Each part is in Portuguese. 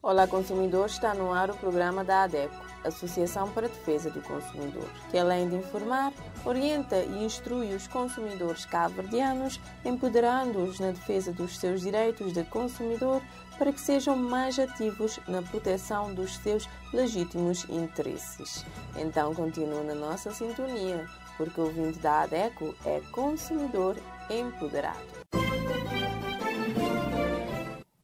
Olá, consumidor, está no ar o programa da ADECO, Associação para a Defesa do Consumidor, que além de informar, orienta e instrui os consumidores cabo-verdianos, empoderando-os na defesa dos seus direitos de consumidor para que sejam mais ativos na proteção dos seus legítimos interesses. Então, continue na nossa sintonia, porque o ouvinte da ADECO é consumidor empoderado.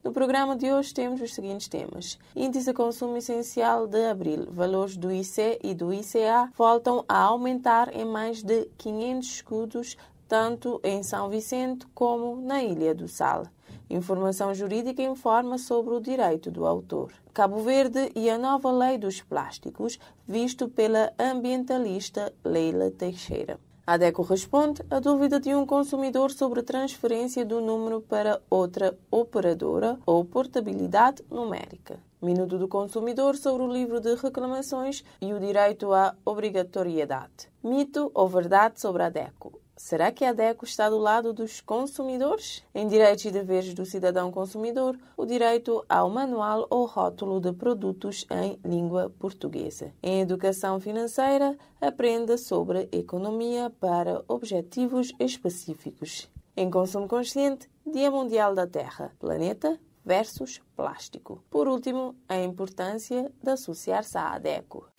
No programa de hoje temos os seguintes temas. Índice de consumo essencial de abril. Valores do IC e do ICA voltam a aumentar em mais de 500 escudos, tanto em São Vicente como na Ilha do Sal. Informação jurídica informa sobre o direito do autor. Cabo Verde e a nova lei dos plásticos, visto pela ambientalista Leila Teixeira. A ADECO responde à dúvida de um consumidor sobre a transferência do número para outra operadora ou portabilidade numérica. Minuto do consumidor sobre o livro de reclamações e o direito à obrigatoriedade. Mito ou verdade sobre a ADECO? Será que a ADECO está do lado dos consumidores? Em Direitos e Deveres do Cidadão Consumidor, o direito ao manual ou rótulo de produtos em língua portuguesa. Em Educação Financeira, aprenda sobre economia para objetivos específicos. Em Consumo Consciente, Dia Mundial da Terra, planeta versus plástico. Por último, a importância de associar-se à ADECO.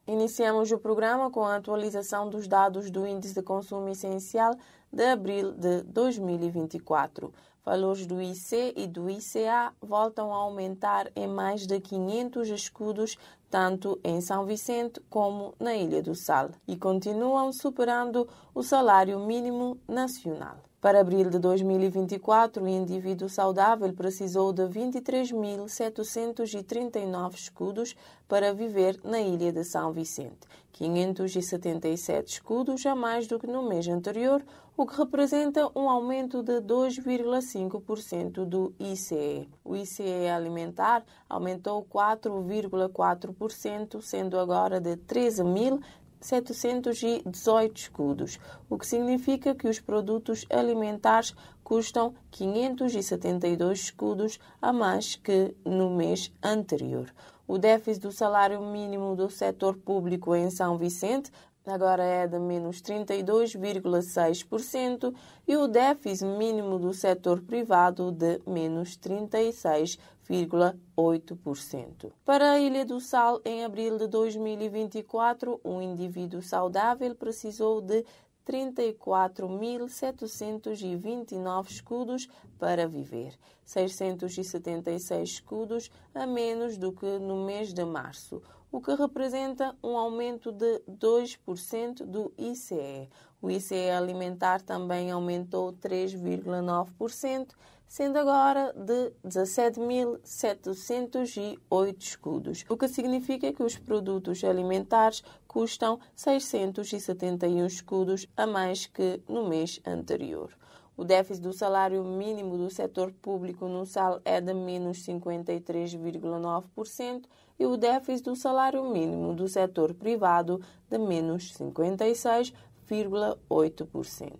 Iniciamos o programa com a atualização dos dados do Índice de Consumo Essencial de abril de 2024. Valores do IC e do ICA voltam a aumentar em mais de 500 escudos, tanto em São Vicente como na Ilha do Sal, e continuam superando o salário mínimo nacional. Para abril de 2024, o indivíduo saudável precisou de 23.739 escudos para viver na Ilha de São Vicente, 577 escudos a mais do que no mês anterior, o que representa um aumento de 2,5% do ICE. O ICE alimentar aumentou 4,4%, sendo agora de 13.718 escudos, o que significa que os produtos alimentares custam 572 escudos a mais que no mês anterior. O déficit do salário mínimo do setor público em São Vicente agora é de menos 32,6% e o déficit mínimo do setor privado de menos 36,8%. Para a Ilha do Sal, em abril de 2024, um indivíduo saudável precisou de 34.729 escudos para viver, 676 escudos a menos do que no mês de março, o que representa um aumento de 2% do ICE. O ICE alimentar também aumentou 3,9%, sendo agora de 17.708 escudos, o que significa que os produtos alimentares custam 671 escudos a mais que no mês anterior. O déficit do salário mínimo do setor público no SAL é de menos 53,9% e o déficit do salário mínimo do setor privado de menos 56,8%.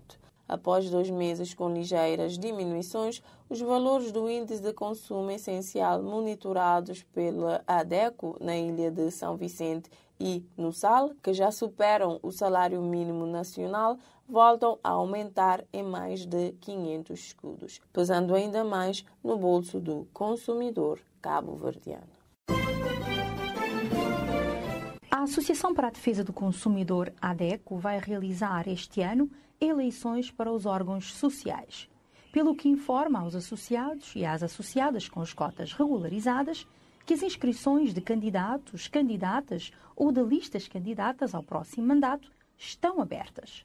Após 2 meses com ligeiras diminuições, os valores do índice de consumo essencial monitorados pela ADECO na Ilha de São Vicente e no Sal, que já superam o salário mínimo nacional, voltam a aumentar em mais de 500 escudos, pesando ainda mais no bolso do consumidor cabo-verdiano. A Associação para a Defesa do Consumidor, ADECO, vai realizar este ano eleições para os órgãos sociais, pelo que informa aos associados e às associadas com as cotas regularizadas que as inscrições de candidatos, candidatas ou de listas candidatas ao próximo mandato estão abertas.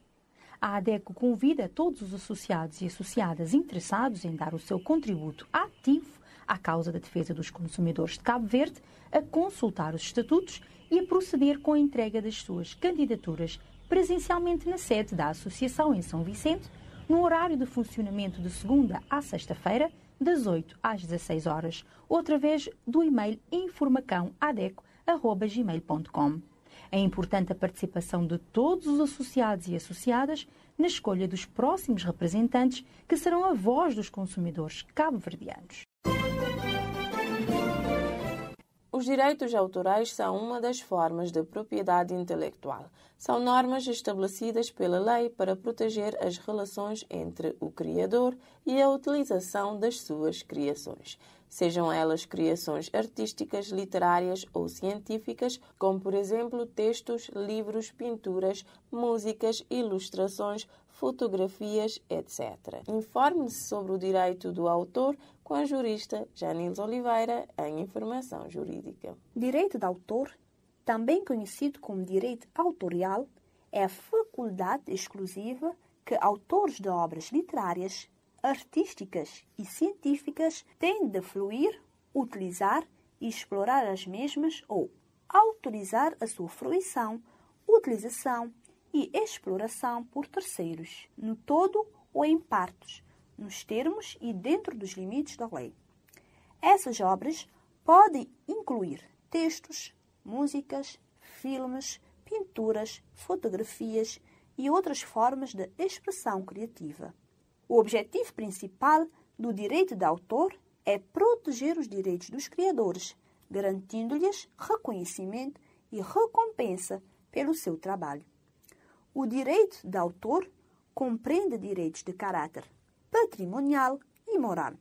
A ADECO convida todos os associados e associadas interessados em dar o seu contributo ativo à causa da defesa dos consumidores de Cabo Verde a consultar os estatutos e a proceder com a entrega das suas candidaturas presencialmente na sede da Associação em São Vicente, no horário de funcionamento de segunda à sexta-feira, das 8 às 16 horas, ou através do e-mail informacãoadeco@gmail.com. É importante a participação de todos os associados e associadas na escolha dos próximos representantes que serão a voz dos consumidores cabo-verdianos. Os direitos autorais são uma das formas de propriedade intelectual. São normas estabelecidas pela lei para proteger as relações entre o criador e a utilização das suas criações, sejam elas criações artísticas, literárias ou científicas, como, por exemplo, textos, livros, pinturas, músicas, ilustrações, fotografias, etc. Informe-se sobre o direito do autor com a jurista Janiles Oliveira em Informação Jurídica. Direito de autor, também conhecido como direito autorial, é a faculdade exclusiva que autores de obras literárias, artísticas e científicas têm de fluir, utilizar e explorar as mesmas ou autorizar a sua fruição, utilização e exploração por terceiros, no todo ou em partes, nos termos e dentro dos limites da lei. Essas obras podem incluir textos, músicas, filmes, pinturas, fotografias e outras formas de expressão criativa. O objetivo principal do direito de autor é proteger os direitos dos criadores, garantindo-lhes reconhecimento e recompensa pelo seu trabalho. O direito de autor compreende direitos de caráter patrimonial e moral.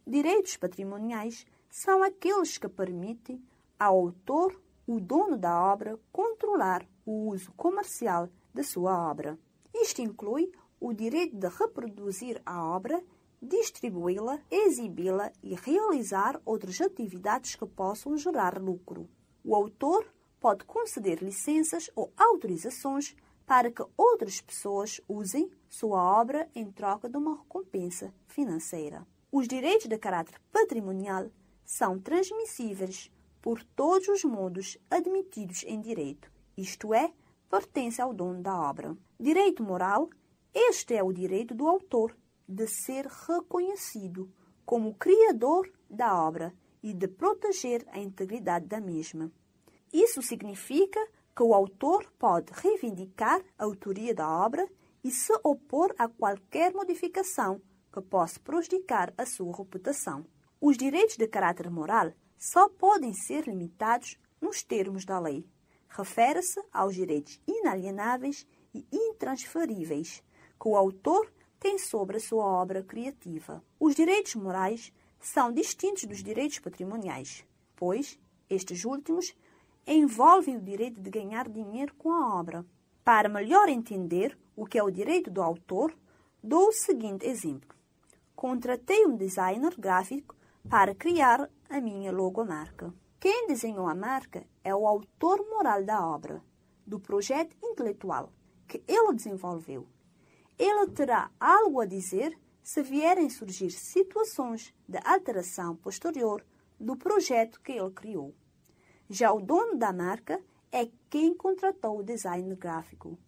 Direitos patrimoniais são aqueles que permitem ao autor, o dono da obra, controlar o uso comercial de sua obra. Isto inclui o direito de reproduzir a obra, distribuí-la, exibi-la e realizar outras atividades que possam gerar lucro. O autor pode conceder licenças ou autorizações para que outras pessoas usem sua obra em troca de uma recompensa financeira. Os direitos de caráter patrimonial são transmissíveis por todos os modos admitidos em direito, isto é, pertence ao dono da obra. Direito moral, este é o direito do autor de ser reconhecido como criador da obra e de proteger a integridade da mesma. Isso significa que o autor pode reivindicar a autoria da obra e se opor a qualquer modificação que possa prejudicar a sua reputação. Os direitos de caráter moral só podem ser limitados nos termos da lei. Refere-se aos direitos inalienáveis e intransferíveis que o autor tem sobre a sua obra criativa. Os direitos morais são distintos dos direitos patrimoniais, pois estes últimos envolvem o direito de ganhar dinheiro com a obra. Para melhor entender o que é o direito do autor, dou o seguinte exemplo. Contratei um designer gráfico para criar a minha logomarca. Quem desenhou a marca é o autor moral da obra, do projeto intelectual que ele desenvolveu. Ele terá algo a dizer se vierem surgir situações de alteração posterior do projeto que ele criou. Já o dono da marca é quem contratou o design gráfico.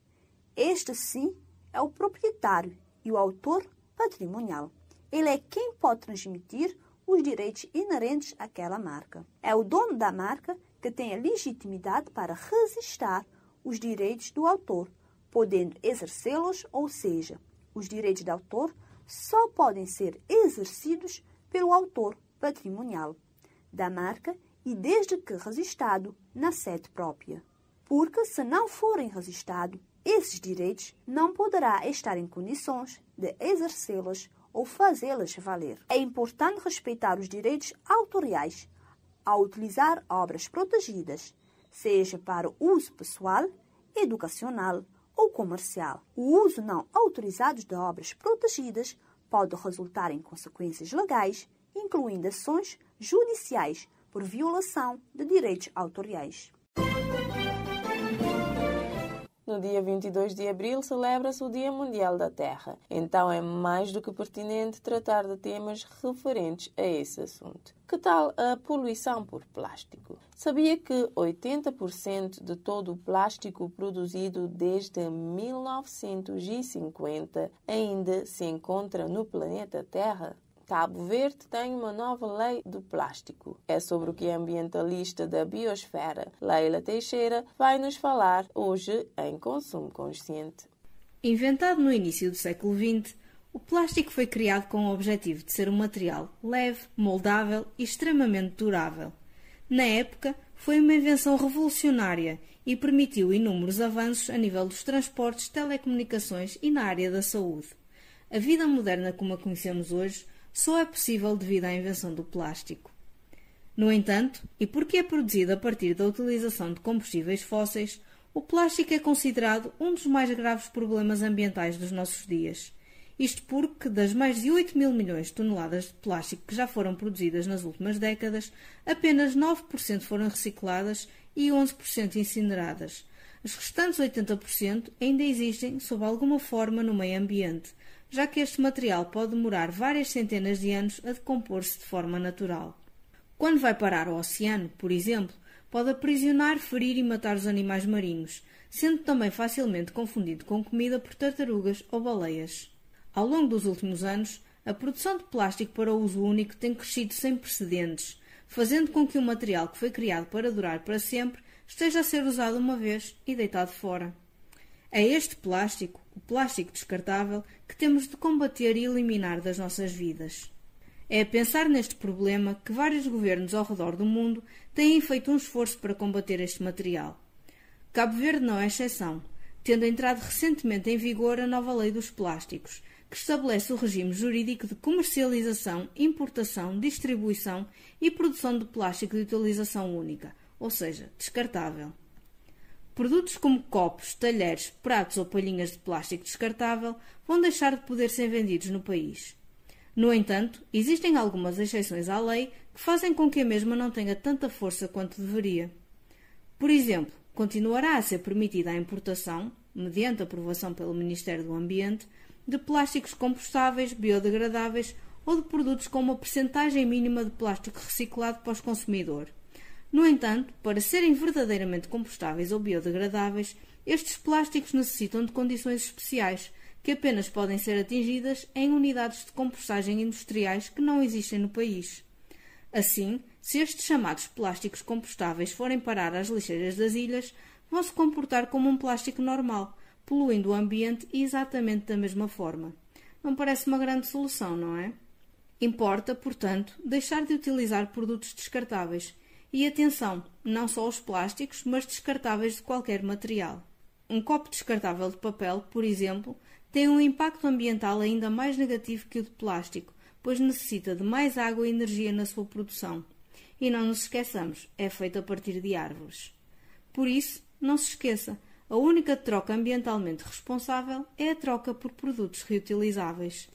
Este, sim, é o proprietário e o autor patrimonial. Ele é quem pode transmitir os direitos inerentes àquela marca. É o dono da marca que tem a legitimidade para registrar os direitos do autor, podendo exercê-los, ou seja, os direitos de autor só podem ser exercidos pelo autor patrimonial da marca e desde que registado na sede própria. Porque, se não forem registados, esses direitos não poderá estar em condições de exercê-los ou fazê-las valer. É importante respeitar os direitos autoriais ao utilizar obras protegidas, seja para uso pessoal, educacional ou comercial. O uso não autorizado de obras protegidas pode resultar em consequências legais, incluindo ações judiciais por violação de direitos autoriais. No dia 22 de abril celebra-se o Dia Mundial da Terra, então é mais do que pertinente tratar de temas referentes a esse assunto. Que tal a poluição por plástico? Sabia que 80% de todo o plástico produzido desde 1950 ainda se encontra no planeta Terra? Cabo Verde tem uma nova lei do plástico. É sobre o que a ambientalista da biosfera, Leila Teixeira, vai nos falar hoje em Consumo Consciente. Inventado no início do século XX, O plástico foi criado com o objetivo de ser um material leve, moldável e extremamente durável. Na época, foi uma invenção revolucionária e permitiu inúmeros avanços a nível dos transportes, telecomunicações e na área da saúde. A vida moderna como a conhecemos hoje só é possível devido à invenção do plástico. No entanto, e porque é produzido a partir da utilização de combustíveis fósseis, o plástico é considerado um dos mais graves problemas ambientais dos nossos dias. Isto porque, das mais de 8 mil milhões de toneladas de plástico que já foram produzidas nas últimas décadas, apenas 9% foram recicladas e 11% incineradas. Os restantes 80% ainda existem sob alguma forma no meio ambiente, já que este material pode demorar várias centenas de anos a decompor-se de forma natural. Quando vai parar ao oceano, por exemplo, pode aprisionar, ferir e matar os animais marinhos, sendo também facilmente confundido com comida por tartarugas ou baleias. Ao longo dos últimos anos, a produção de plástico para uso único tem crescido sem precedentes, fazendo com que o material que foi criado para durar para sempre esteja a ser usado uma vez e deitado fora. É este plástico, o plástico descartável, que temos de combater e eliminar das nossas vidas. É a pensar neste problema que vários governos ao redor do mundo têm feito um esforço para combater este material. Cabo Verde não é exceção, tendo entrado recentemente em vigor a nova Lei dos Plásticos, que estabelece o regime jurídico de comercialização, importação, distribuição e produção de plástico de utilização única, ou seja, descartável. Produtos como copos, talheres, pratos ou palhinhas de plástico descartável vão deixar de poder ser vendidos no país. No entanto, existem algumas exceções à lei que fazem com que a mesma não tenha tanta força quanto deveria. Por exemplo, continuará a ser permitida a importação, mediante aprovação pelo Ministério do Ambiente, de plásticos compostáveis, biodegradáveis ou de produtos com uma percentagem mínima de plástico reciclado para os consumidores. No entanto, para serem verdadeiramente compostáveis ou biodegradáveis, estes plásticos necessitam de condições especiais, que apenas podem ser atingidas em unidades de compostagem industriais que não existem no país. Assim, se estes chamados plásticos compostáveis forem parar às lixeiras das ilhas, vão se comportar como um plástico normal, poluindo o ambiente exatamente da mesma forma. Não parece uma grande solução, não é? Importa, portanto, deixar de utilizar produtos descartáveis. E atenção, não só os plásticos, mas descartáveis de qualquer material. Um copo descartável de papel, por exemplo, tem um impacto ambiental ainda mais negativo que o de plástico, pois necessita de mais água e energia na sua produção. E não nos esqueçamos, é feito a partir de árvores. Por isso, não se esqueça, a única troca ambientalmente responsável é a troca por produtos reutilizáveis.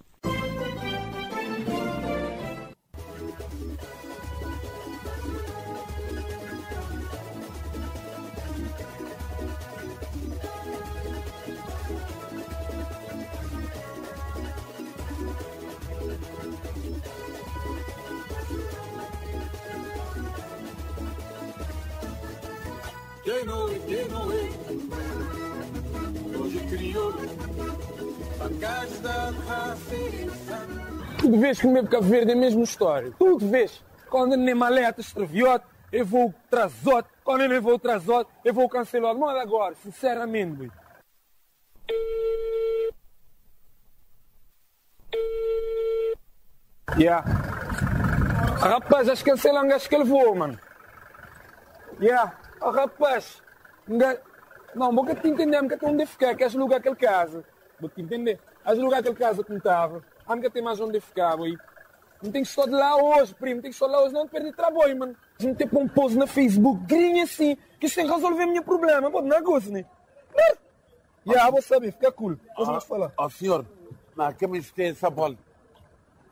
Tudo vês que o meu Cabo Verde é a mesma história. Tudo vês. Quando eu nem maleta extraviote, eu vou trazote. Quando eu nem vou trazote, eu vou cancelar. Mas agora, sinceramente. Rapaz, acho que cancelam acho que ele voa, mano. Rapaz. Não, vou te entender, porque onde ficar, queres alugar aquele casa. Vou te entender. As alugar aquele casa que não estava. Nunca tem mais onde ficar, boy. Não tem que estar de lá hoje, primo. Não tem que estar de lá hoje, não perder trabalho, mano. Não tem para um post na Facebook, grinha assim, que isto tem que resolver o meu problema. Pô, não é gosto, né? Vou saber, fica cool. Depois vou te falar. Senhor, mas que me tem essa bola?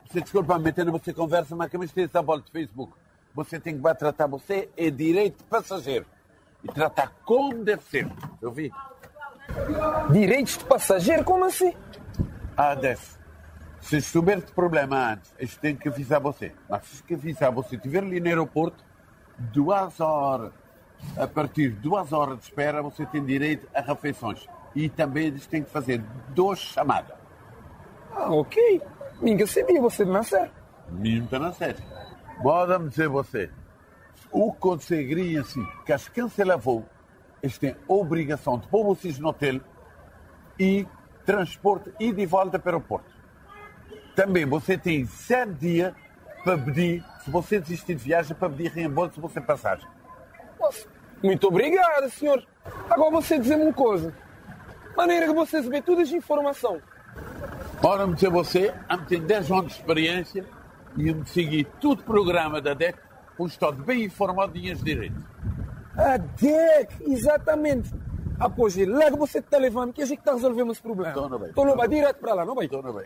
Você desculpa me meter na você conversa, mas que me tem essa bola de Facebook? Você tem que tratar você é direito de passageiro. E tratar como deve ser. Eu vi. Direitos de passageiro? Como assim? Deve. Se souber de problema antes, eles têm que avisar você. Mas se avisar você, estiver ali no aeroporto, 2 horas, a partir de 2 horas de espera, você tem direito a refeições. E também eles têm que fazer 2 chamadas. Ok. Ninguém sabia, você não é sério. Não está na série. Pode-me dizer você, o que conseguiria assim, que as cancelam voo, eles têm a obrigação de pôr vocês no hotel e transporte e de volta para o aeroporto. Também você tem 7 dias para pedir, se você desistir de viagem, para pedir reembolso se você passagem. Muito obrigado, senhor. Agora você dizer-me uma coisa. Maneira que você receber toda essa informação. Ora, meter você, a meter 10 anos de experiência e a me seguir todo o programa da DEC, pois estou bem informado de minhas direitos. A DEC, exatamente. Após ele, lá que você está levando, que a gente está resolvendo esse problema. Então não vai direto para lá, não vai? Então não vai.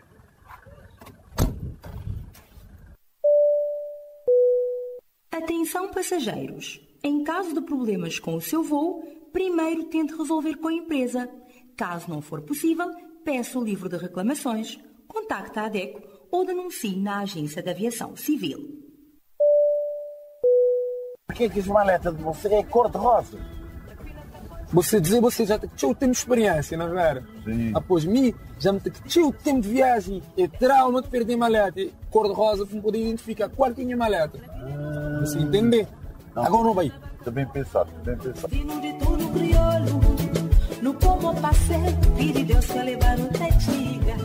Atenção passageiros. Em caso de problemas com o seu voo, primeiro tente resolver com a empresa. Caso não for possível, peça o livro de reclamações, contacte a ADECO ou denuncie na Agência de Aviação Civil. Por que as maletas de você é cor-de-rosa? Você dizer, você já tem o tempo de experiência, não é? Sim. Após mim, já me tem o tempo de viagem. É trauma de perder maleta. Cor-de-rosa, para poder identificar qual que é a minha maleta. Você entende? Não. Agora não vai. Também pensar, No como passei, pedi Deus que levar o tetiga.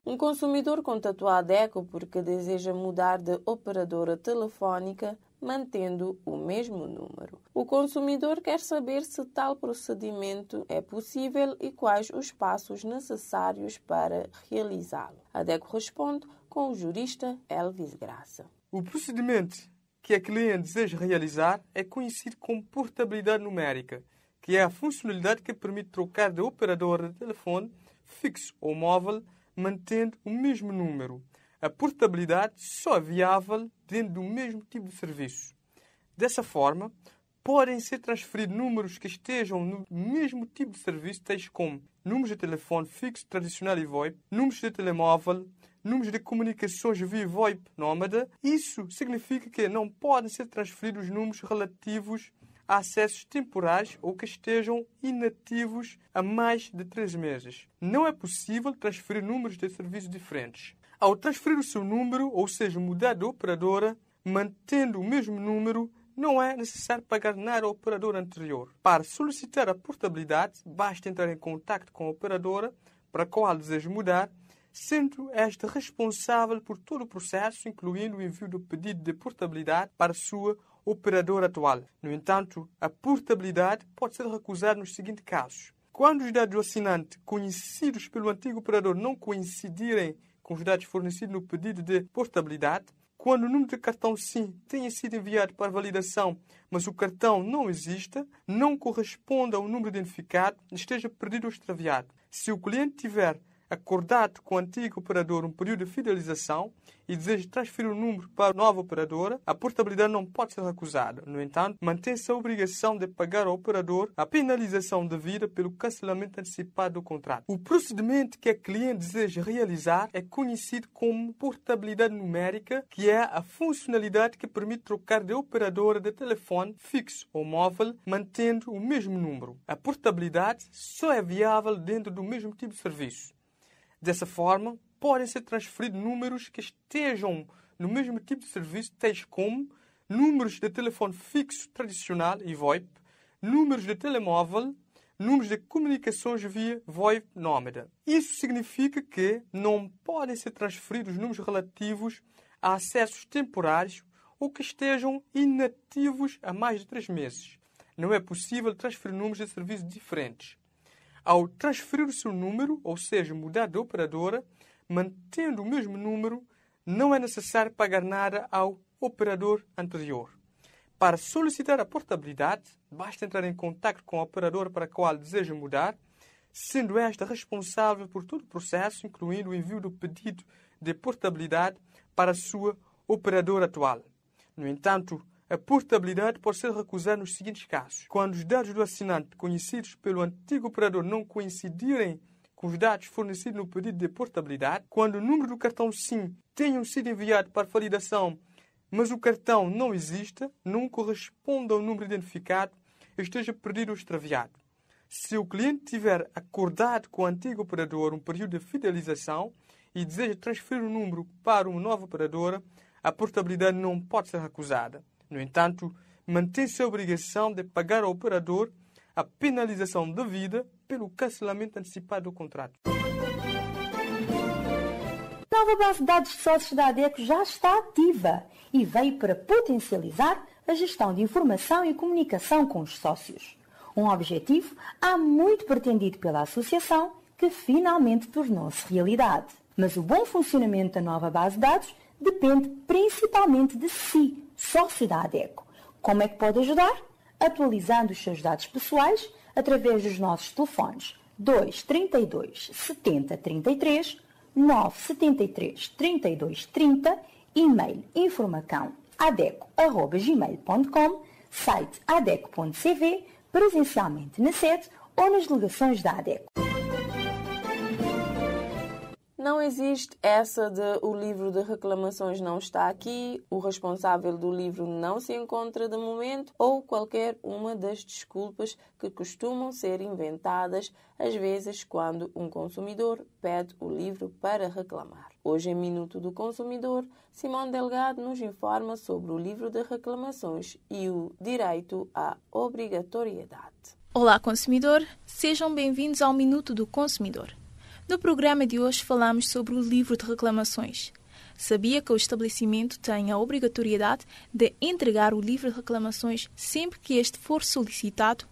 Um consumidor contatou a ADECO porque deseja mudar de operadora telefónica mantendo o mesmo número. O consumidor quer saber se tal procedimento é possível e quais os passos necessários para realizá-lo. A ADECO responde com o jurista Elvis Graça. O procedimento que a cliente deseja realizar é conhecido como portabilidade numérica, que é a funcionalidade que permite trocar de operadora de telefone fixo ou móvel mantendo o mesmo número. A portabilidade só é viável dentro do mesmo tipo de serviço. Dessa forma, podem ser transferidos números que estejam no mesmo tipo de serviço, tais como números de telefone fixo tradicional e VoIP, números de telemóvel, números de comunicações via VoIP nómada. Isso significa que não podem ser transferidos números relativos a acessos temporários ou que estejam inativos há mais de 3 meses. Não é possível transferir números de serviços diferentes. Ao transferir o seu número, ou seja, mudar de operadora, mantendo o mesmo número, não é necessário pagar nada ao operador anterior. Para solicitar a portabilidade, basta entrar em contato com a operadora para a qual deseja mudar, sendo esta responsável por todo o processo, incluindo o envio do pedido de portabilidade para a sua operadora atual. No entanto, a portabilidade pode ser recusada nos seguintes casos. Quando os dados do assinante conhecidos pelo antigo operador não coincidirem com os dados fornecidos no pedido de portabilidade, quando o número de cartão SIM tenha sido enviado para validação, mas o cartão não exista, não corresponda ao número identificado, esteja perdido ou extraviado. Se o cliente tiver acordado com o antigo operador um período de fidelização e deseja transferir o número para a nova operadora, a portabilidade não pode ser recusada. No entanto, mantém-se a obrigação de pagar ao operador a penalização devida pelo cancelamento antecipado do contrato. O procedimento que a cliente deseja realizar é conhecido como portabilidade numérica, que é a funcionalidade que permite trocar de operadora de telefone fixo ou móvel, mantendo o mesmo número. A portabilidade só é viável dentro do mesmo tipo de serviço. Dessa forma, podem ser transferidos números que estejam no mesmo tipo de serviço, tais como números de telefone fixo tradicional e VoIP, números de telemóvel, números de comunicações via VoIP nómada. Isso significa que não podem ser transferidos números relativos a acessos temporários ou que estejam inativos há mais de 3 meses. Não é possível transferir números de serviços diferentes. Ao transferir o seu número, ou seja, mudar de operadora, mantendo o mesmo número, não é necessário pagar nada ao operador anterior. Para solicitar a portabilidade, basta entrar em contato com a operadora para a qual deseja mudar, sendo esta responsável por todo o processo, incluindo o envio do pedido de portabilidade para a sua operadora atual. No entanto, a portabilidade pode ser recusada nos seguintes casos. Quando os dados do assinante conhecidos pelo antigo operador não coincidirem com os dados fornecidos no pedido de portabilidade, quando o número do cartão SIM tenha sido enviado para validação, mas o cartão não exista, não corresponda ao número identificado, esteja perdido ou extraviado. Se o cliente tiver acordado com o antigo operador um período de fidelização e deseja transferir o número para uma nova operadora, a portabilidade não pode ser recusada. No entanto, mantém-se a obrigação de pagar ao operador a penalização devida pelo cancelamento antecipado do contrato. nova base de dados de sócios da ADECO já está ativa e veio para potencializar a gestão de informação e comunicação com os sócios. Um objetivo há muito pretendido pela associação que finalmente tornou-se realidade. Mas o bom funcionamento da nova base de dados depende principalmente de si, sócio da ADECO. Como é que pode ajudar? Atualizando os seus dados pessoais através dos nossos telefones 232 70 33, 973 32 30, e-mail informacão@adeco@gmail.com, site adeco.cv, presencialmente na sede ou nas delegações da ADECO. Não existe essa de o livro de reclamações não está aqui, o responsável do livro não se encontra de momento ou qualquer uma das desculpas que costumam ser inventadas às vezes quando um consumidor pede o livro para reclamar. Hoje, em Minuto do Consumidor, Simone Delgado nos informa sobre o livro de reclamações e o direito à obrigatoriedade. Olá, consumidor! Sejam bem-vindos ao Minuto do Consumidor. No programa de hoje falamos sobre o livro de reclamações. Sabia que o estabelecimento tem a obrigatoriedade de entregar o livro de reclamações sempre que este for solicitado?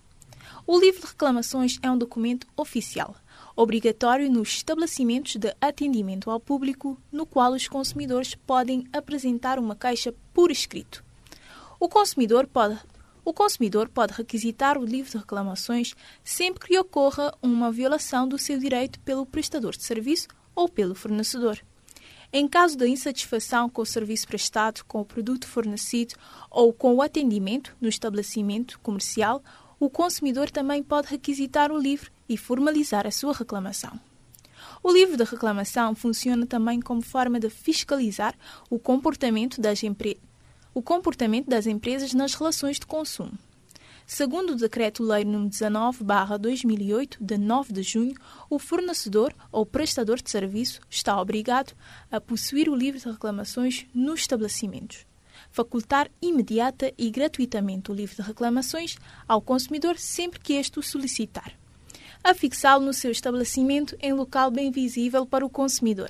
O livro de reclamações é um documento oficial, obrigatório nos estabelecimentos de atendimento ao público, no qual os consumidores podem apresentar uma queixa por escrito. O consumidor pode requisitar o livro de reclamações sempre que ocorra uma violação do seu direito pelo prestador de serviço ou pelo fornecedor. Em caso de insatisfação com o serviço prestado, com o produto fornecido ou com o atendimento no estabelecimento comercial, o consumidor também pode requisitar o livro e formalizar a sua reclamação. O livro de reclamação funciona também como forma de fiscalizar o comportamento das empresas nas relações de consumo. Segundo o Decreto-Lei nº 19/2008, de 9 de junho, o fornecedor ou prestador de serviço está obrigado a possuir o livro de reclamações nos estabelecimentos, facultar imediata e gratuitamente o livro de reclamações ao consumidor sempre que este o solicitar, a fixá-lo no seu estabelecimento em local bem visível para o consumidor.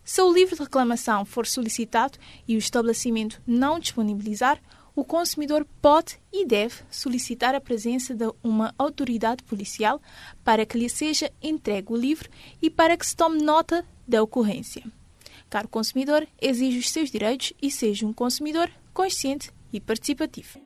Se o livro de reclamação for solicitado e o estabelecimento não disponibilizar, o consumidor pode e deve solicitar a presença de uma autoridade policial para que lhe seja entregue o livro e para que se tome nota da ocorrência. Caro consumidor, exige os seus direitos e seja um consumidor consciente e participativo.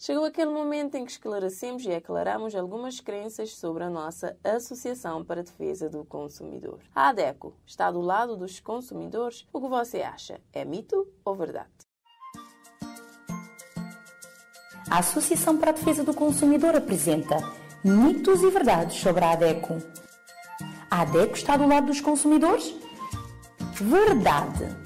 Chegou aquele momento em que esclarecemos e aclaramos algumas crenças sobre a nossa Associação para a Defesa do Consumidor. A ADECO está do lado dos consumidores. O que você acha? É mito ou verdade? A Associação para a Defesa do Consumidor apresenta mitos e verdades sobre a ADECO. A ADECO está do lado dos consumidores? Verdade!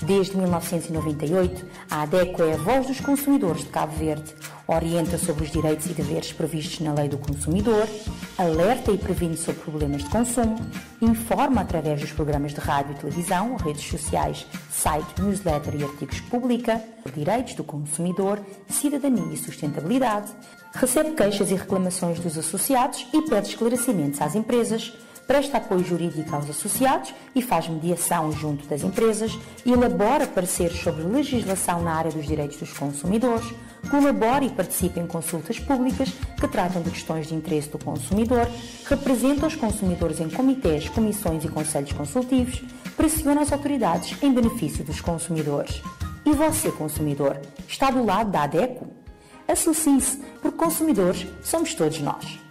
Desde 1998, a ADECO é a voz dos consumidores de Cabo Verde, orienta sobre os direitos e deveres previstos na Lei do Consumidor, alerta e previne sobre problemas de consumo, informa através dos programas de rádio e televisão, redes sociais, site, newsletter e artigos que publica, direitos do consumidor, cidadania e sustentabilidade, recebe queixas e reclamações dos associados e pede esclarecimentos às empresas, presta apoio jurídico aos associados e faz mediação junto das empresas, elabora pareceres sobre legislação na área dos direitos dos consumidores, colabora e participa em consultas públicas que tratam de questões de interesse do consumidor, representa os consumidores em comitês, comissões e conselhos consultivos, pressiona as autoridades em benefício dos consumidores. E você, consumidor, está do lado da ADECO? Associe-se, porque consumidores somos todos nós.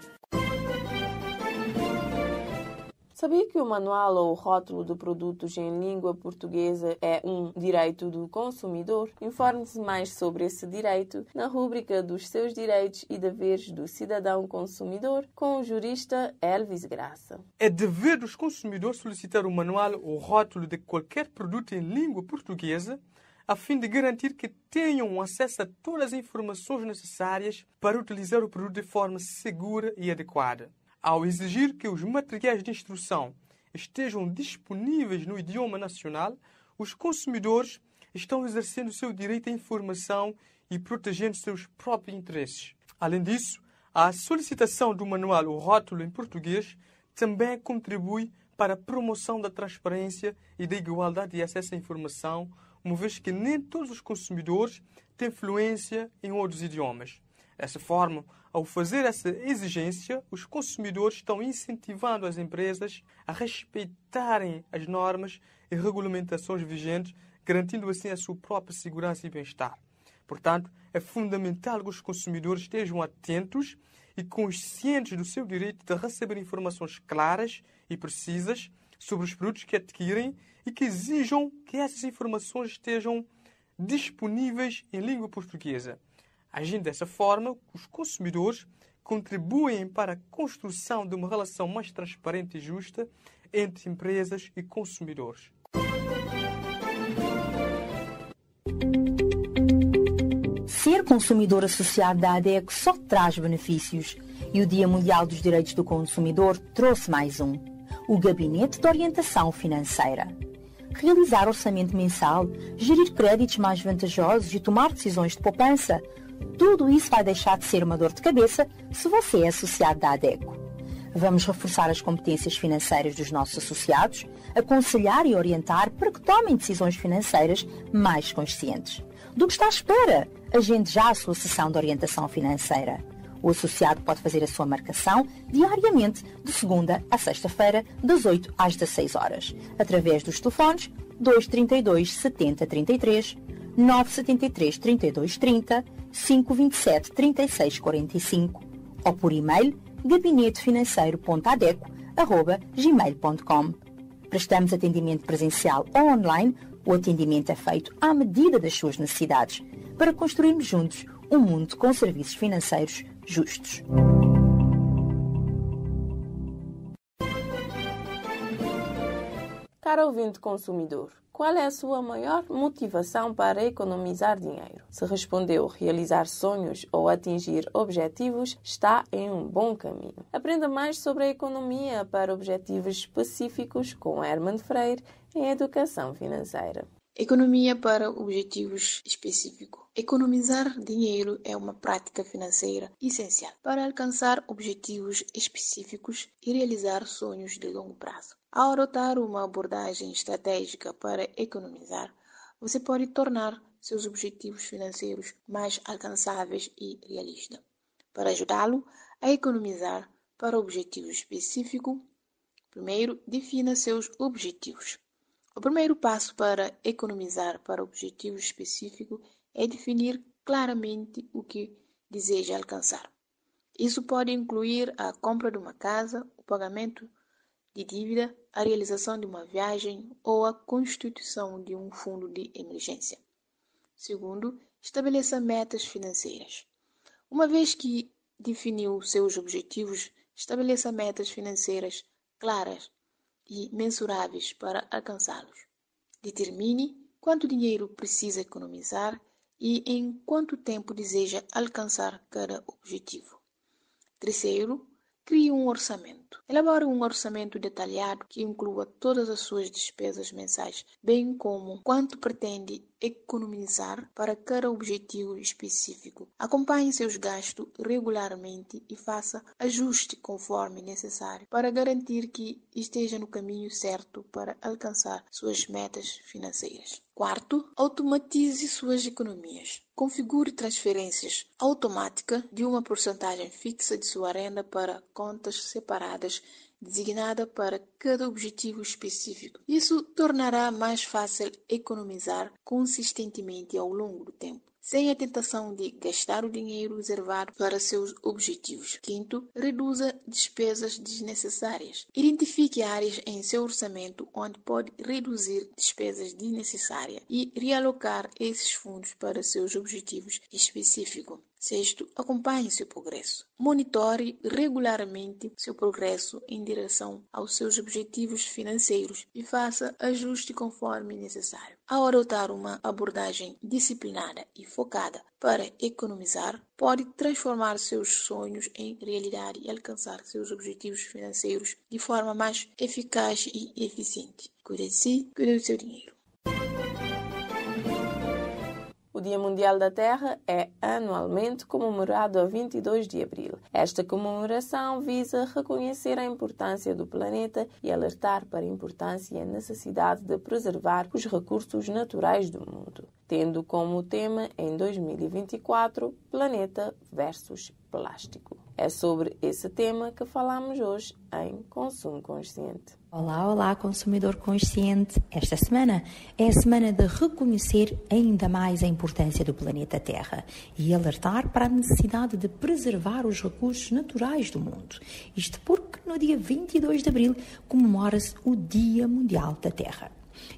Sabia que o manual ou rótulo de produtos em língua portuguesa é um direito do consumidor? Informe-se mais sobre esse direito na rúbrica dos seus direitos e deveres do cidadão consumidor com o jurista Elvis Graça. É dever dos consumidores solicitar o manual ou rótulo de qualquer produto em língua portuguesa a fim de garantir que tenham acesso a todas as informações necessárias para utilizar o produto de forma segura e adequada. Ao exigir que os materiais de instrução estejam disponíveis no idioma nacional, os consumidores estão exercendo seu direito à informação e protegendo seus próprios interesses. Além disso, a solicitação do manual ou rótulo em português também contribui para a promoção da transparência e da igualdade de acesso à informação, uma vez que nem todos os consumidores têm fluência em outros idiomas. Dessa forma, ao fazer essa exigência, os consumidores estão incentivando as empresas a respeitarem as normas e regulamentações vigentes, garantindo assim a sua própria segurança e bem-estar. Portanto, é fundamental que os consumidores estejam atentos e conscientes do seu direito de receber informações claras e precisas sobre os produtos que adquirem e que exijam que essas informações estejam disponíveis em língua portuguesa. Agindo dessa forma, os consumidores contribuem para a construção de uma relação mais transparente e justa entre empresas e consumidores. Ser consumidor associado da ADECO só traz benefícios e o Dia Mundial dos Direitos do Consumidor trouxe mais um: o Gabinete de Orientação Financeira. Realizar orçamento mensal, gerir créditos mais vantajosos e tomar decisões de poupança, tudo isso vai deixar de ser uma dor de cabeça se você é associado da ADECO. Vamos reforçar as competências financeiras dos nossos associados, aconselhar e orientar para que tomem decisões financeiras mais conscientes. Do que está à espera? Agende já a sua sessão de orientação financeira. O associado pode fazer a sua marcação diariamente, de segunda a sexta-feira, das 8 às 16 horas, através dos telefones 232 70 33, 973 32 30, 527 36 45 ou por e-mail gabinetefinanceiro.adeco@gmail.com. Prestamos atendimento presencial ou online. O atendimento é feito à medida das suas necessidades, para construirmos juntos um mundo com serviços financeiros justos. Caro ouvinte consumidor, qual é a sua maior motivação para economizar dinheiro? Se respondeu realizar sonhos ou atingir objetivos, está em um bom caminho. Aprenda mais sobre a economia para objetivos específicos com Herman Freire em Educação Financeira. Economia para objetivos específicos. Economizar dinheiro é uma prática financeira essencial para alcançar objetivos específicos e realizar sonhos de longo prazo. Ao adotar uma abordagem estratégica para economizar, você pode tornar seus objetivos financeiros mais alcançáveis e realistas. Para ajudá-lo a economizar para objetivos específicos, primeiro, defina seus objetivos. O primeiro passo para economizar para objetivos específicos é definir claramente o que deseja alcançar. Isso pode incluir a compra de uma casa, o pagamento de dívida, a realização de uma viagem ou a constituição de um fundo de emergência. Segundo, estabeleça metas financeiras. Uma vez que definiu seus objetivos, estabeleça metas financeiras claras e mensuráveis para alcançá-los. Determine quanto dinheiro precisa economizar e em quanto tempo deseja alcançar cada objetivo. Terceiro, crie um orçamento. Elabore um orçamento detalhado que inclua todas as suas despesas mensais, bem como quanto pretende economizar para cada objetivo específico. Acompanhe seus gastos regularmente e faça ajuste conforme necessário para garantir que esteja no caminho certo para alcançar suas metas financeiras. Quarto, automatize suas economias. Configure transferências automáticas de uma porcentagem fixa de sua renda para contas separadas designada para cada objetivo específico. Isso tornará mais fácil economizar consistentemente ao longo do tempo, sem a tentação de gastar o dinheiro reservado para seus objetivos. Quinto, reduza despesas desnecessárias. Identifique áreas em seu orçamento onde pode reduzir despesas desnecessárias e realocar esses fundos para seus objetivos específicos. Sexto, acompanhe seu progresso. Monitore regularmente seu progresso em direção aos seus objetivos financeiros e faça ajuste conforme necessário. Ao adotar uma abordagem disciplinada e focada para economizar, pode transformar seus sonhos em realidade e alcançar seus objetivos financeiros de forma mais eficaz e eficiente. Cuide de si, cuide do seu dinheiro. O Dia Mundial da Terra é anualmente comemorado a 22 de abril. Esta comemoração visa reconhecer a importância do planeta e alertar para a importância e a necessidade de preservar os recursos naturais do mundo, tendo como tema em 2024 Planeta versus Plástico. É sobre esse tema que falamos hoje em Consumo Consciente. Olá, consumidor consciente. Esta semana é a semana de reconhecer ainda mais a importância do planeta Terra e alertar para a necessidade de preservar os recursos naturais do mundo. Isto porque no dia 22 de abril comemora-se o Dia Mundial da Terra.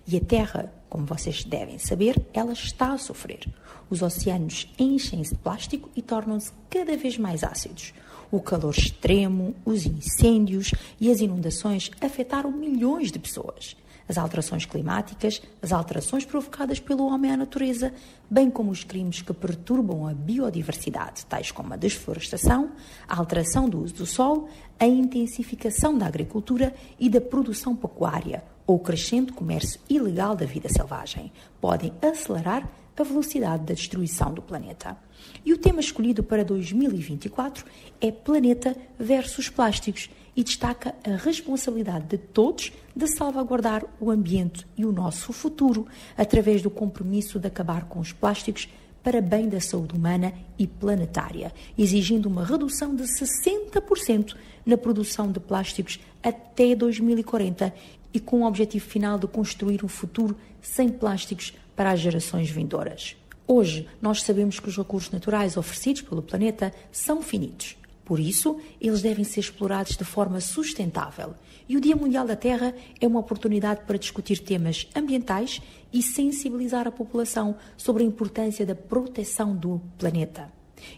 E a Terra, como vocês devem saber, ela está a sofrer. Os oceanos enchem-se de plástico e tornam-se cada vez mais ácidos. O calor extremo, os incêndios e as inundações afetaram milhões de pessoas. As alterações climáticas, as alterações provocadas pelo homem à natureza, bem como os crimes que perturbam a biodiversidade, tais como a desflorestação, a alteração do uso do solo, a intensificação da agricultura e da produção pecuária, ou o crescente comércio ilegal da vida selvagem, podem acelerar a velocidade da destruição do planeta. E o tema escolhido para 2024 é Planeta versus Plásticos e destaca a responsabilidade de todos de salvaguardar o ambiente e o nosso futuro através do compromisso de acabar com os plásticos para bem da saúde humana e planetária, exigindo uma redução de 60% na produção de plásticos até 2040 e com o objetivo final de construir um futuro sem plásticos para as gerações vindouras. Hoje, nós sabemos que os recursos naturais oferecidos pelo planeta são finitos. Por isso, eles devem ser explorados de forma sustentável. E o Dia Mundial da Terra é uma oportunidade para discutir temas ambientais e sensibilizar a população sobre a importância da proteção do planeta.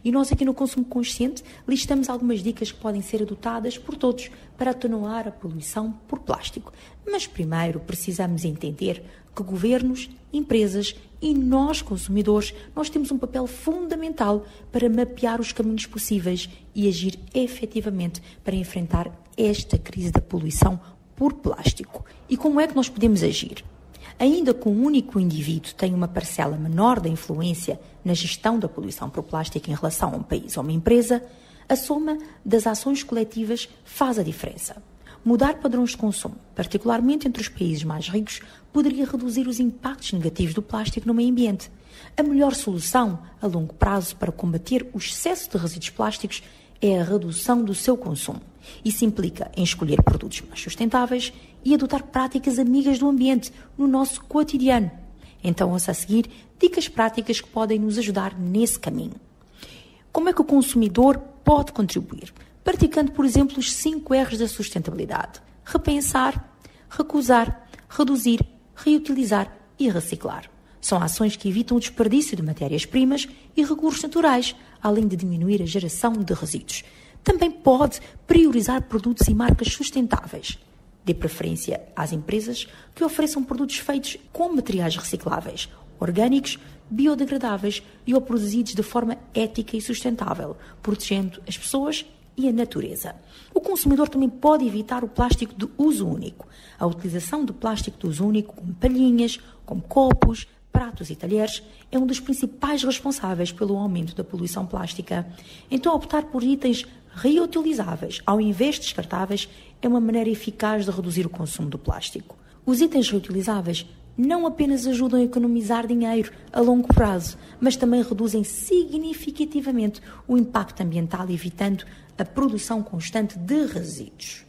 E nós aqui no Consumo Consciente listamos algumas dicas que podem ser adotadas por todos para atenuar a poluição por plástico. Mas primeiro precisamos entender que governos, empresas e nós, consumidores, nós temos um papel fundamental para mapear os caminhos possíveis e agir efetivamente para enfrentar esta crise da poluição por plástico. E como é que nós podemos agir? Ainda que um único indivíduo tenha uma parcela menor da influência na gestão da poluição por plástico em relação a um país ou uma empresa, a soma das ações coletivas faz a diferença. Mudar padrões de consumo, particularmente entre os países mais ricos, poderia reduzir os impactos negativos do plástico no meio ambiente. A melhor solução, a longo prazo, para combater o excesso de resíduos plásticos é a redução do seu consumo. Isso implica em escolher produtos mais sustentáveis e adotar práticas amigas do ambiente no nosso cotidiano. Então, ouça a seguir dicas práticas que podem nos ajudar nesse caminho. Como é que o consumidor pode contribuir? Praticando, por exemplo, os 5 R's da sustentabilidade: repensar, recusar, reduzir, reutilizar e reciclar. São ações que evitam o desperdício de matérias-primas e recursos naturais, além de diminuir a geração de resíduos. Também pode priorizar produtos e marcas sustentáveis. Dê preferência às empresas que ofereçam produtos feitos com materiais recicláveis, orgânicos, biodegradáveis e ou produzidos de forma ética e sustentável, protegendo as pessoas e a natureza. O consumidor também pode evitar o plástico de uso único. A utilização do plástico de uso único, como palhinhas, como copos, pratos e talheres, é um dos principais responsáveis pelo aumento da poluição plástica. Então, optar por itens reutilizáveis ao invés de descartáveis é uma maneira eficaz de reduzir o consumo do plástico. Os itens reutilizáveis não apenas ajudam a economizar dinheiro a longo prazo, mas também reduzem significativamente o impacto ambiental, evitando a produção constante de resíduos.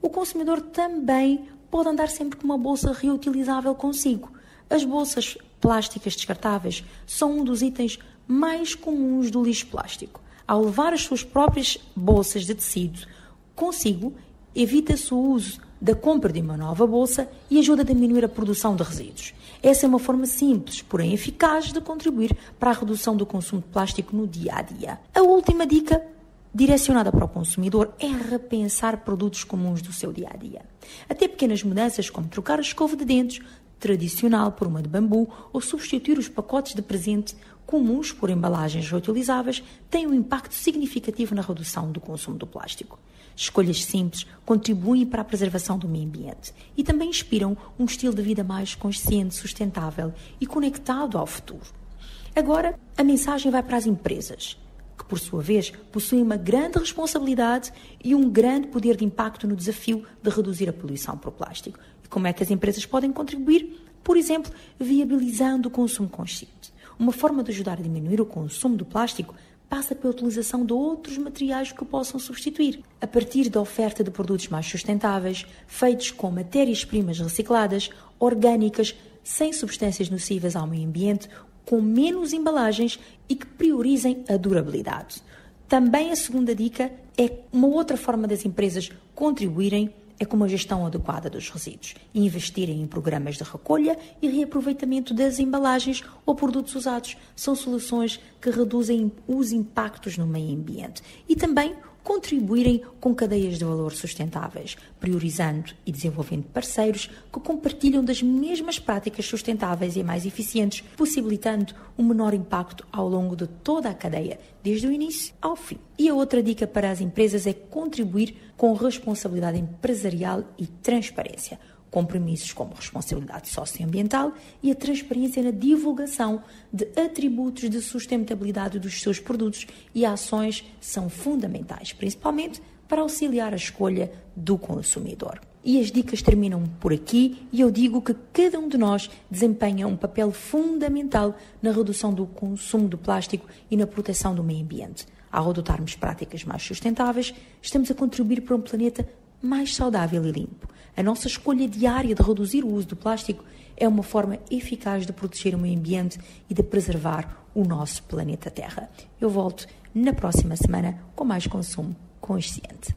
O consumidor também pode andar sempre com uma bolsa reutilizável consigo. As bolsas plásticas descartáveis são um dos itens mais comuns do lixo plástico. Ao levar as suas próprias bolsas de tecido consigo, evita-se o uso da compra de uma nova bolsa e ajuda a diminuir a produção de resíduos. Essa é uma forma simples, porém eficaz, de contribuir para a redução do consumo de plástico no dia a dia. A última dica, direcionada para o consumidor, é repensar produtos comuns do seu dia a dia. Até pequenas mudanças, como trocar a escova de dentes tradicional por uma de bambu ou substituir os pacotes de presente comuns por embalagens reutilizáveis, têm um impacto significativo na redução do consumo do plástico. Escolhas simples contribuem para a preservação do meio ambiente e também inspiram um estilo de vida mais consciente, sustentável e conectado ao futuro. Agora, a mensagem vai para as empresas, que por sua vez possuem uma grande responsabilidade e um grande poder de impacto no desafio de reduzir a poluição por plástico. E como é que as empresas podem contribuir? Por exemplo, viabilizando o consumo consciente. Uma forma de ajudar a diminuir o consumo do plástico passa pela utilização de outros materiais que o possam substituir, a partir da oferta de produtos mais sustentáveis, feitos com matérias-primas recicladas, orgânicas, sem substâncias nocivas ao meio ambiente, com menos embalagens e que priorizem a durabilidade. Também a segunda dica é uma outra forma das empresas contribuírem é com uma gestão adequada dos resíduos e investirem em programas de recolha e reaproveitamento das embalagens ou produtos usados. São soluções que reduzem os impactos no meio ambiente e também contribuírem com cadeias de valor sustentáveis, priorizando e desenvolvendo parceiros que compartilham das mesmas práticas sustentáveis e mais eficientes, possibilitando um menor impacto ao longo de toda a cadeia, desde o início ao fim. E a outra dica para as empresas é contribuir com responsabilidade empresarial e transparência, compromissos como responsabilidade socioambiental e a transparência na divulgação de atributos de sustentabilidade dos seus produtos e ações são fundamentais, principalmente para auxiliar a escolha do consumidor. E as dicas terminam por aqui e eu digo que cada um de nós desempenha um papel fundamental na redução do consumo do plástico e na proteção do meio ambiente. Ao adotarmos práticas mais sustentáveis, estamos a contribuir para um planeta mais saudável e limpo. A nossa escolha diária de reduzir o uso do plástico é uma forma eficaz de proteger o meio ambiente e de preservar o nosso planeta Terra. Eu volto na próxima semana com mais consumo consciente.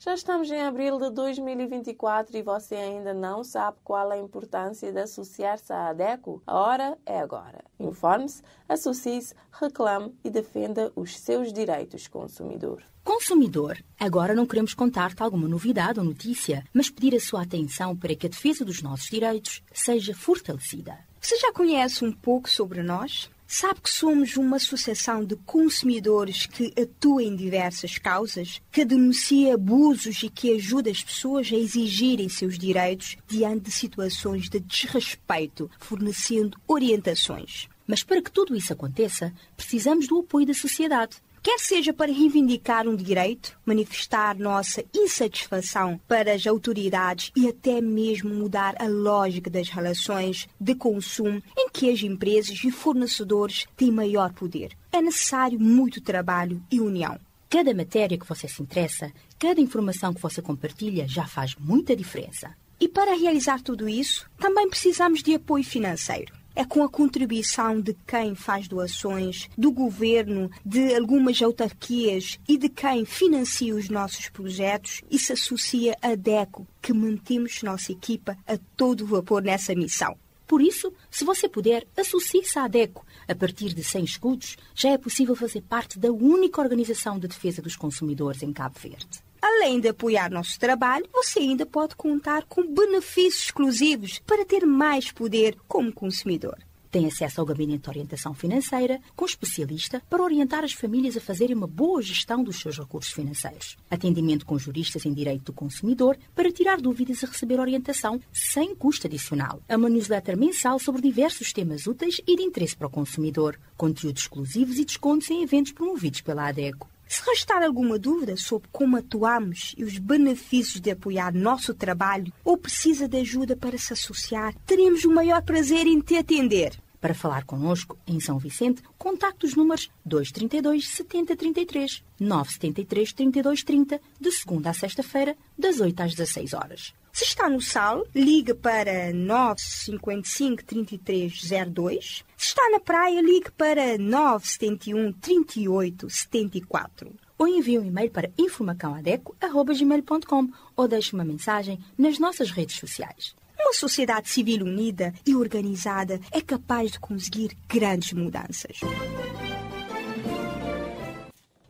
Já estamos em abril de 2024 e você ainda não sabe qual a importância de associar-se à ADECO? A hora é agora. Informe-se, associe-se, reclame e defenda os seus direitos consumidor. Consumidor, agora não queremos contar-te alguma novidade ou notícia, mas pedir a sua atenção para que a defesa dos nossos direitos seja fortalecida. Você já conhece um pouco sobre nós? Sabe que somos uma associação de consumidores que atua em diversas causas, que denuncia abusos e que ajuda as pessoas a exigirem seus direitos diante de situações de desrespeito, fornecendo orientações. Mas para que tudo isso aconteça, precisamos do apoio da sociedade. Quer seja para reivindicar um direito, manifestar nossa insatisfação para as autoridades e até mesmo mudar a lógica das relações de consumo em que as empresas e fornecedores têm maior poder. É necessário muito trabalho e união. Cada matéria que você se interessa, cada informação que você compartilha já faz muita diferença. E para realizar tudo isso, também precisamos de apoio financeiro. É com a contribuição de quem faz doações, do governo, de algumas autarquias e de quem financia os nossos projetos e se associa à ADECO, que mantemos nossa equipa a todo vapor nessa missão. Por isso, se você puder, associe-se à ADECO. A partir de 100 escudos, já é possível fazer parte da única organização de defesa dos consumidores em Cabo Verde. Além de apoiar nosso trabalho, você ainda pode contar com benefícios exclusivos para ter mais poder como consumidor. Tem acesso ao gabinete de orientação financeira com especialista para orientar as famílias a fazerem uma boa gestão dos seus recursos financeiros. Atendimento com juristas em direito do consumidor para tirar dúvidas e receber orientação sem custo adicional. Uma newsletter mensal sobre diversos temas úteis e de interesse para o consumidor. Conteúdos exclusivos e descontos em eventos promovidos pela ADECO. Se restar alguma dúvida sobre como atuamos e os benefícios de apoiar nosso trabalho ou precisa de ajuda para se associar, teremos o maior prazer em te atender. Para falar connosco em São Vicente, contacte os números 232 70 33, 973 32 30, de segunda a sexta-feira, das 8 às 16 horas. Se está no SAL, ligue para 955 3302. Se está na praia, ligue para 971 38 74. Ou envie um e-mail para informacãoadeco@gmail.com ou deixe uma mensagem nas nossas redes sociais. Uma sociedade civil unida e organizada é capaz de conseguir grandes mudanças.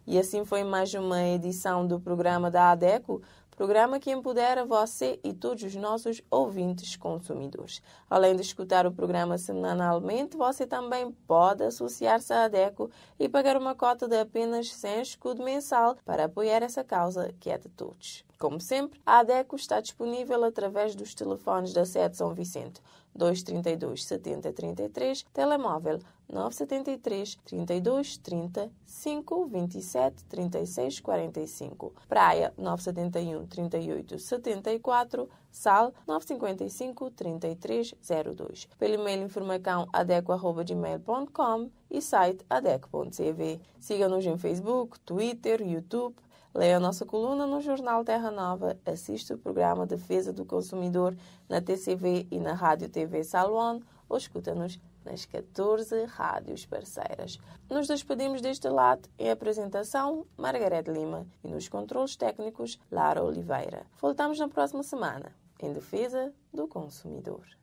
E assim foi mais uma edição do programa da ADECO, programa que empodera você e todos os nossos ouvintes consumidores. Além de escutar o programa semanalmente, você também pode associar-se à ADECO e pagar uma cota de apenas 100 escudo mensal para apoiar essa causa que é de todos. Como sempre, a ADECO está disponível através dos telefones da sede São Vicente 232 70 33, telemóvel 973 32 30 5 27 36 45, Praia 971 38 74, Sal 955 33 02. Pelo e-mail informação adeco@gmail.com e site adeco.cv. Siga-nos em Facebook, Twitter, YouTube. Leia a nossa coluna no jornal Terra Nova, assista o programa Defesa do Consumidor na TCV e na Rádio TV Salon ou escuta-nos nas 14 rádios parceiras. Nos despedimos deste lado em apresentação Margarete Lima e nos controles técnicos Lara Oliveira. Voltamos na próxima semana em Defesa do Consumidor.